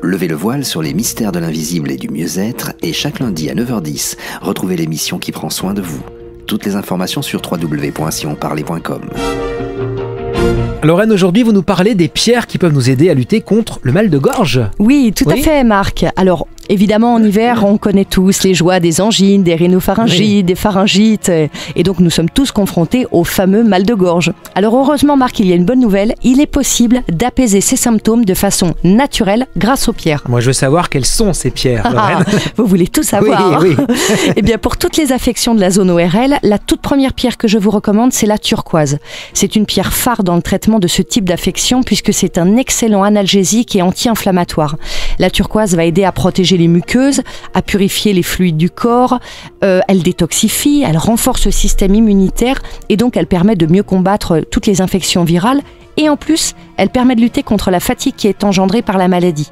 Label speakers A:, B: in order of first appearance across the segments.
A: Levez le voile sur les mystères de l'invisible et du mieux-être et chaque lundi à 9h10, retrouvez l'émission qui prend soin de vous. Toutes les informations sur www.sionparler.com.
B: Lorraine, aujourd'hui, vous nous parlez des pierres qui peuvent nous aider à lutter contre le mal de gorge.
C: Oui, tout à fait, Marc. Alors, évidemment, en hiver, on connaît tous les joies des angines, des rhinopharyngites, des pharyngites. Et donc, nous sommes tous confrontés au fameux mal de gorge. Alors, heureusement, Marc, il y a une bonne nouvelle. Il est possible d'apaiser ces symptômes de façon naturelle grâce aux pierres.
B: Moi, je veux savoir quelles sont ces pierres, Lorraine.
C: Vous voulez tout savoir?
B: Oui.
C: Eh bien, pour toutes les affections de la zone ORL, la toute première pierre que je vous recommande, c'est la turquoise. C'est une pierre phare dans le traitement de ce type d'affection puisque c'est un excellent analgésique et anti-inflammatoire. La turquoise va aider à protéger les muqueuses, à purifier les fluides du corps, elle détoxifie, elle renforce le système immunitaire et donc elle permet de mieux combattre toutes les infections virales et en plus, elle permet de lutter contre la fatigue qui est engendrée par la maladie.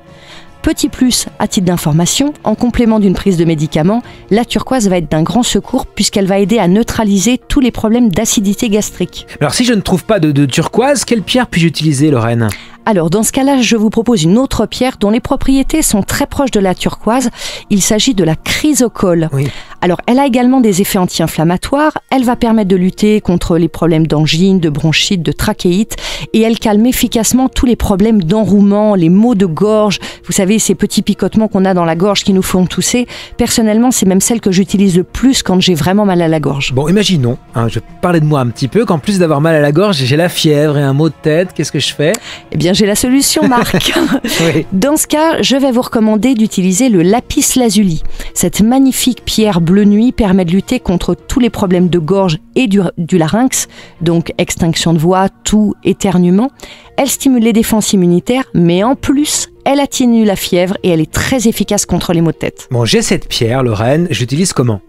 C: Petit plus, à titre d'information, en complément d'une prise de médicaments, la turquoise va être d'un grand secours puisqu'elle va aider à neutraliser tous les problèmes d'acidité gastrique.
B: Alors si je ne trouve pas de turquoise, quelle pierre puis-je utiliser, Lorraine ?
C: Alors dans ce cas-là, je vous propose une autre pierre dont les propriétés sont très proches de la turquoise. Il s'agit de la chrysocole.
B: Oui.
C: Alors elle a également des effets anti-inflammatoires, elle va permettre de lutter contre les problèmes d'angine, de bronchite, de trachéite et elle calme efficacement tous les problèmes d'enrouement, les maux de gorge. Vous savez, ces petits picotements qu'on a dans la gorge qui nous font tousser. Personnellement, c'est même celle que j'utilise le plus quand j'ai vraiment mal à la gorge.
B: Bon, imaginons, je parlais de moi un petit peu, qu'en plus d'avoir mal à la gorge, j'ai la fièvre et un maux de tête, qu'est-ce que je fais ?
C: Eh bien, j'ai la solution, Marc.
B: Oui.
C: Dans ce cas, je vais vous recommander d'utiliser le lapis lazuli. Cette magnifique pierre bleu nuit permet de lutter contre tous les problèmes de gorge et du larynx, donc extinction de voix, toux, éternuement. Elle stimule les défenses immunitaires, mais en plus, elle atténue la fièvre et elle est très efficace contre les maux de tête.
B: Bon, j'ai cette pierre, Lorraine, j'utilise comment ?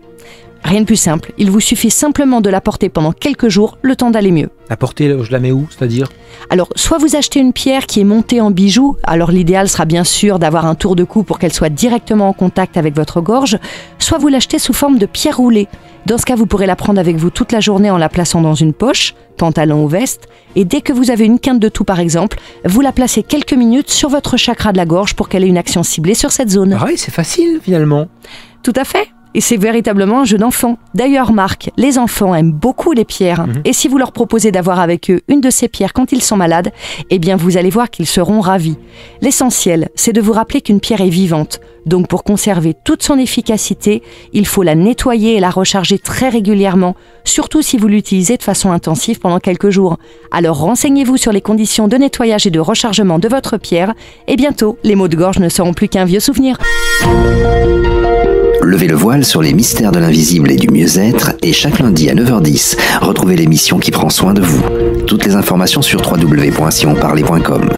C: Rien de plus simple, il vous suffit simplement de la porter pendant quelques jours, le temps d'aller mieux.
B: La portée, je la mets où, c'est-à-dire ?
C: Alors, soit vous achetez une pierre qui est montée en bijou, alors l'idéal sera bien sûr d'avoir un tour de cou pour qu'elle soit directement en contact avec votre gorge, soit vous l'achetez sous forme de pierre roulée. Dans ce cas, vous pourrez la prendre avec vous toute la journée en la plaçant dans une poche, pantalon ou veste, et dès que vous avez une quinte de toux par exemple, vous la placez quelques minutes sur votre chakra de la gorge pour qu'elle ait une action ciblée sur cette zone.
B: Ah oui, c'est facile finalement.
C: Tout à fait. Et c'est véritablement un jeu d'enfant. D'ailleurs, Marc, les enfants aiment beaucoup les pierres. Et si vous leur proposez d'avoir avec eux une de ces pierres quand ils sont malades, eh bien vous allez voir qu'ils seront ravis. L'essentiel, c'est de vous rappeler qu'une pierre est vivante. Donc pour conserver toute son efficacité, il faut la nettoyer et la recharger très régulièrement, surtout si vous l'utilisez de façon intensive pendant quelques jours. Alors renseignez-vous sur les conditions de nettoyage et de rechargement de votre pierre, et bientôt, les maux de gorge ne seront plus qu'un vieux souvenir.
A: Levez le voile sur les mystères de l'invisible et du mieux-être et chaque lundi à 9h10, retrouvez l'émission qui prend soin de vous. Toutes les informations sur www.sionparler.com.